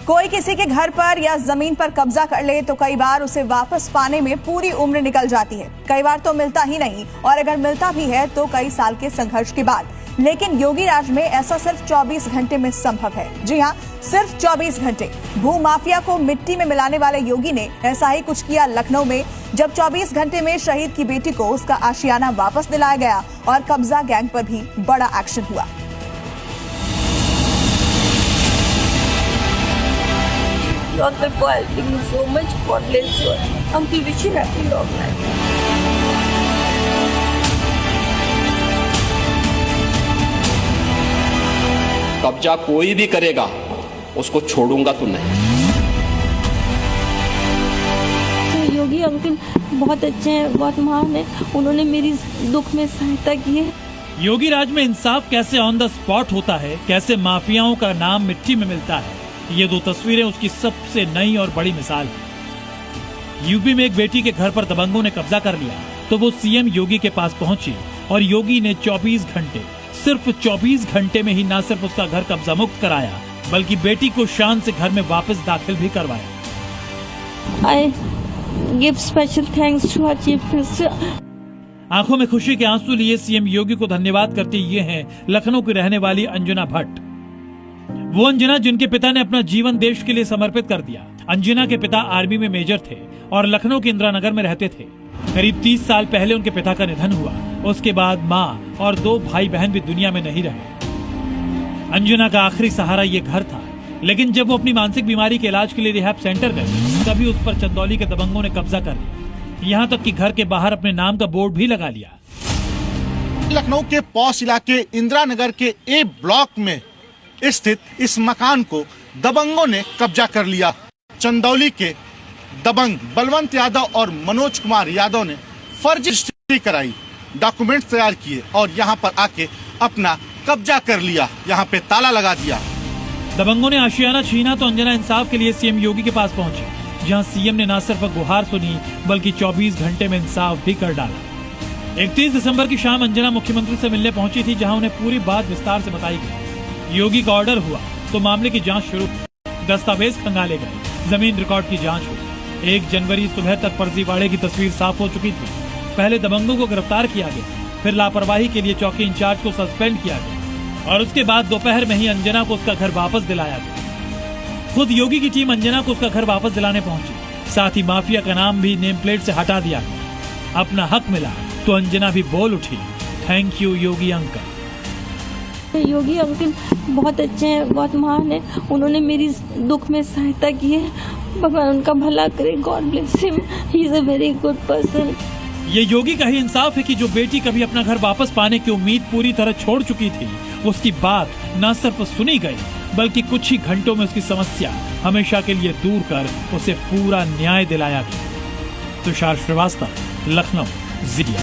कोई किसी के घर पर या जमीन पर कब्जा कर ले तो कई बार उसे वापस पाने में पूरी उम्र निकल जाती है। कई बार तो मिलता ही नहीं, और अगर मिलता भी है तो कई साल के संघर्ष के बाद। लेकिन योगी राज में ऐसा सिर्फ 24 घंटे में संभव है। जी हां, सिर्फ 24 घंटे। भू माफिया को मिट्टी में मिलाने वाले योगी ने ऐसा ही कुछ किया लखनऊ में, जब 24 घंटे में शहीद की बेटी को उसका आशियाना वापस दिलाया गया और कब्जा गैंग पर भी बड़ा एक्शन हुआ। Lord, for helping me so much. God bless you. Uncle, wish you happy long life. कब्जा कोई भी करेगा उसको छोड़ूंगा तो नहीं। तो योगी अंकल बहुत अच्छे हैं, बहुत महान है। उन्होंने मेरी दुख में सहायता की है। योगी राज में इंसाफ कैसे ऑन द स्पॉट होता है, कैसे माफियाओं का नाम मिट्टी में मिलता है, ये दो तस्वीरें उसकी सबसे नई और बड़ी मिसाल है। यूपी में एक बेटी के घर पर दबंगों ने कब्जा कर लिया तो वो सीएम योगी के पास पहुंची और योगी ने 24 घंटे, सिर्फ 24 घंटे में ही न सिर्फ उसका घर कब्जा मुक्त कराया, बल्कि बेटी को शान से घर में वापस दाखिल भी करवाया। I give special thanks to our chief minister. आंखों में खुशी के आंसू लिए सीएम योगी को धन्यवाद करते ये हैं लखनऊ की रहने वाली अंजना भट्ट। वो अंजना जिनके पिता ने अपना जीवन देश के लिए समर्पित कर दिया। अंजना के पिता आर्मी में मेजर थे और लखनऊ के इंदिरा नगर में रहते थे। करीब 30 साल पहले उनके पिता का निधन हुआ। उसके बाद माँ और 2 भाई बहन भी दुनिया में नहीं रहे। अंजना का आखिरी सहारा ये घर था, लेकिन जब वो अपनी मानसिक बीमारी के इलाज के लिए रिहैब सेंटर गए तभी उस पर चंदौली के दबंगों ने कब्जा कर लिया। यहाँ तक कि घर के बाहर अपने नाम का बोर्ड भी लगा लिया। लखनऊ के पॉश इलाके इंदिरा नगर के ए ब्लॉक में स्थित इस मकान को दबंगों ने कब्जा कर लिया। चंदौली के दबंग बलवंत यादव और मनोज कुमार यादव ने फर्जी रजिस्ट्री कराई, डॉक्यूमेंट्स तैयार किए और यहां पर आके अपना कब्जा कर लिया, यहां पे ताला लगा दिया। दबंगों ने आशियाना छीना तो अंजना इंसाफ के लिए सीएम योगी के पास पहुंची, जहां सीएम ने न सिर्फ गुहार सुनी बल्कि 24 घंटे में इंसाफ भी कर डाला। 31 दिसंबर की शाम अंजना मुख्यमंत्री से मिलने पहुंची थी, जहां उन्हें पूरी बात विस्तार से बताई गई। योगी का ऑर्डर हुआ तो मामले की जांच शुरू, दस्तावेज खंगाले गए, जमीन रिकॉर्ड की जांच हुई। 1 जनवरी सुबह तक फर्जीवाड़े की तस्वीर साफ हो चुकी थी। पहले दबंगों को गिरफ्तार किया गया, फिर लापरवाही के लिए चौकी इंचार्ज को सस्पेंड किया गया और उसके बाद दोपहर में ही अंजना को उसका घर वापस दिलाया गया। खुद योगी की टीम अंजना को उसका घर वापस दिलाने पहुंची। साथ ही माफिया का नाम भी नेम प्लेट से हटा दिया गया। अपना हक मिला तो अंजना भी बोल उठी, thank you Yogi uncle. Yogi uncle बहुत अच्छे हैं, बहुत महान है। उन्होंने मेरी दुख में सहायता की है। भगवान उनका भला करे। God bless him, he is a very good person. ये योगी का ही इंसाफ है कि जो बेटी कभी अपना घर वापस पाने की उम्मीद पूरी तरह छोड़ चुकी थी, उसकी बात न सिर्फ सुनी गई बल्कि कुछ ही घंटों में उसकी समस्या हमेशा के लिए दूर कर उसे पूरा न्याय दिलाया गया। तुषार श्रीवास्तव, लखनऊ, ज़िया।